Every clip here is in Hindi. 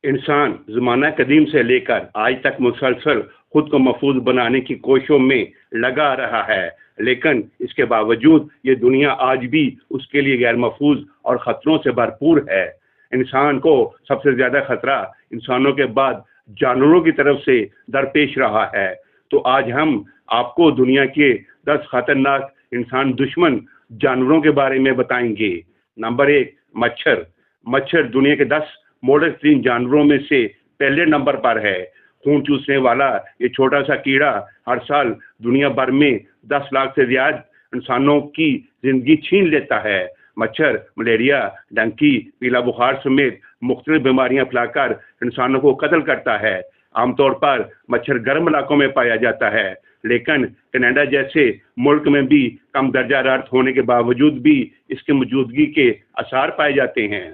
इंसान ज़माना कदीम से लेकर आज तक मुसलसल खुद को महफूज बनाने की कोशिशों में लगा रहा है, लेकिन इसके बावजूद ये दुनिया आज भी उसके लिए गैर महफूज और ख़तरों से भरपूर है। इंसान को सबसे ज़्यादा खतरा इंसानों के बाद जानवरों की तरफ से दरपेश रहा है। तो आज हम आपको दुनिया के 10 खतरनाक इंसान दुश्मन जानवरों के बारे में बताएंगे। नंबर 1, मच्छर। मच्छर दुनिया के 10 मोडस-तीन जानवरों में से पहले नंबर पर है। खून चूसने वाला ये छोटा सा कीड़ा हर साल दुनिया भर में 10 लाख से ज्यादा इंसानों की जिंदगी छीन लेता है। मच्छर मलेरिया, डंकी, पीला बुखार समेत मुख्तलिफ बीमारियां फैलाकर इंसानों को कत्ल करता है। आमतौर पर मच्छर गर्म इलाकों में पाया जाता है, लेकिन कनाडा जैसे मुल्क में भी कम दर्जा हरारत होने के बावजूद भी इसकी मौजूदगी के आसार पाए जाते हैं।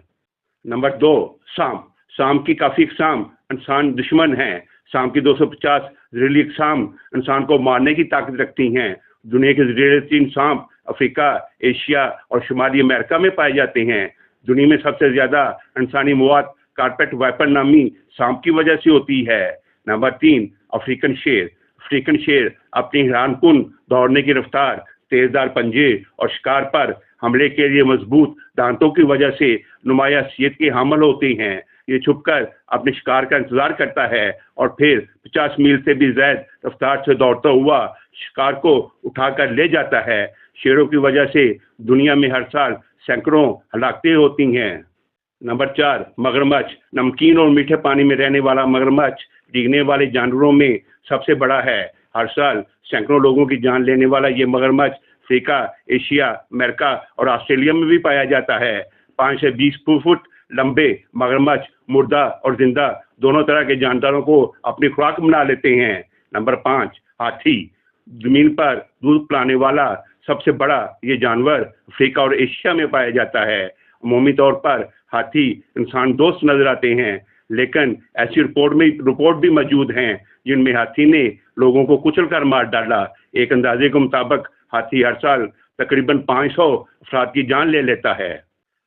नंबर 2, सांप। सांप की काफ़ी इकसाम इंसान दुश्मन हैं। सांप की 250 जहरीली इकसाम इंसान को मारने की ताकत रखती हैं। दुनिया के जहरीले 3 सांप अफ्रीका, एशिया और शुमाली अमेरिका में पाए जाते हैं। दुनिया में सबसे ज़्यादा इंसानी मौत कारपेट वाइपर नामी सांप की वजह से होती है। नंबर 3, अफ्रीकन शेर। अफ्रीकन शेर अपनी हैरानकुन दौड़ने की रफ्तार, तेजदार पंजे और शिकार पर हमले के लिए मजबूत दांतों की वजह से नुमाया हैसियत के हामिल होते हैं। ये छुपकर अपने शिकार का इंतजार करता है और फिर 50 मील से भी ज्यादा रफ्तार से दौड़ता हुआ शिकार को उठाकर ले जाता है। शेरों की वजह से दुनिया में हर साल सैकड़ों हलाकतें होती हैं। नंबर 4, मगरमच्छ। नमकीन और मीठे पानी में रहने वाला मगरमच्छ डिगने वाले जानवरों में सबसे बड़ा है। हर साल सैकड़ों लोगों की जान लेने वाला ये मगरमच्छ अफ्रीका, एशिया, अमेरिका और ऑस्ट्रेलिया में भी पाया जाता है। 5 से 20 फुट लंबे मगरमच्छ मुर्दा और जिंदा दोनों तरह के जानदारों को अपनी खुराक बना लेते हैं। नंबर 5, हाथी। जमीन पर दूध पिलाने वाला सबसे बड़ा ये जानवर अफ्रीका और एशिया में पाया जाता है। अमूमी तौर पर हाथी इंसान दोस्त नजर आते हैं, लेकिन ऐसी रिपोर्ट भी मौजूद हैं जिनमें हाथी ने लोगों को कुचल कर मार डाला। एक अंदाजे के मुताबिक हाथी हर साल तकरीबन 500 अफराद की जान ले लेता है।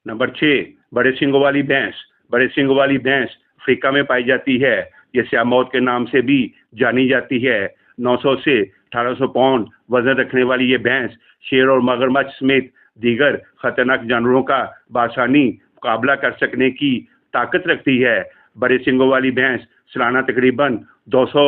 नंबर 6, बड़े सींगों वाली भैंस। बड़े सींगों वाली भैंस अफ्रीका में पाई जाती है। ये स्याह मौत के नाम से भी जानी जाती है। 900 से 1800 पाउंड वजन रखने वाली ये भैंस शेर और मगरमच्छ समेत दीगर खतरनाक जानवरों का बासानी मुकाबला कर सकने की ताकत रखती है। बड़े सींगों वाली भैंस सालाना तकरीबन 200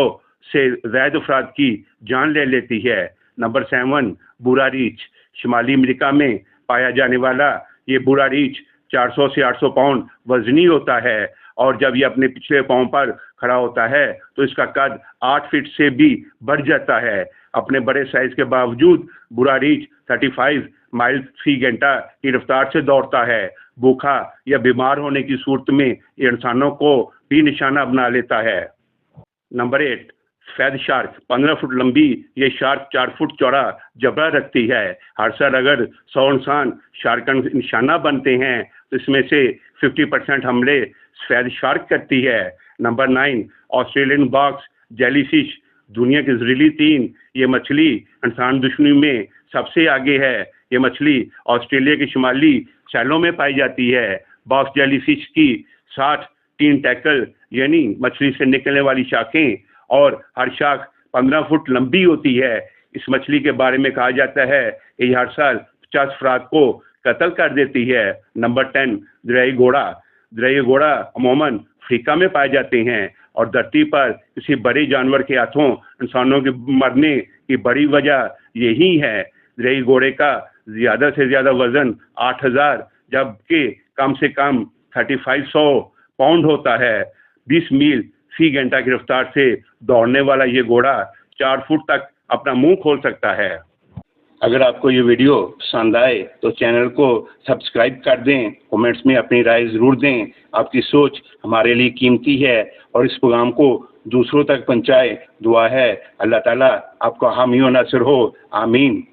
से ज्यादा अफराद की जान ले लेती है। नंबर 7, बुरा रीछ। शुमाली अमेरिका में पाया जाने वाला ये बुरा रीछ 400 से 800 पाउंड वजनी होता है और जब ये अपने पिछले पांव पर खड़ा होता है तो इसका कद 8 फीट से भी बढ़ जाता है। अपने बड़े साइज के बावजूद बुरा रीछ 35 माइल फी घंटा की रफ्तार से दौड़ता है। भूखा या बीमार होने की सूरत में ये इंसानों को भी निशाना बना लेता है। Number 8, फैद shark. 15 फुट लंबी ये शार्क 4 फुट चौड़ा जबड़ा रखती है। हर साल अगर 100 इंसान शार्क का निशाना बनते हैं तो इसमें से 50% हमले फैद शार्क करती है। Number 9, Australian box jellyfish. दुनिया की जहरीली 3 ये मछली इंसान दुश्मनी में सबसे आगे है। ये मछली ऑस्ट्रेलिया के शुमाली शैलों में पाई जाती है। बॉक्स जेलीफिश की 60 3 टैकल यानी मछली से निकलने वाली शाखें और हर शाख 15 फुट लंबी होती है। इस मछली के बारे में कहा जाता है कि हर साल 50 अफराद को कत्ल कर देती है। नंबर 10, दरियाई घोड़ा। दरियाई घोड़ा अमूमन अफ्रीका में पाए जाते हैं और धरती पर किसी बड़े जानवर के हाथों इंसानों के मरने की बड़ी वजह यही है। दरियाई घोड़े का ज़्यादा से ज़्यादा वजन 8000 जबकि कम से कम 3500 पाउंड होता है। 20 मील फी घंटा की रफ्तार से दौड़ने वाला ये घोड़ा 4 फुट तक अपना मुंह खोल सकता है। अगर आपको ये वीडियो पसंद आए तो चैनल को सब्सक्राइब कर दें, कमेंट्स में अपनी राय ज़रूर दें। आपकी सोच हमारे लिए कीमती है और इस प्रोग्राम को दूसरों तक पहुंचाए। दुआ है अल्लाह ताला आपका हामी व नासिर हो। आमीन।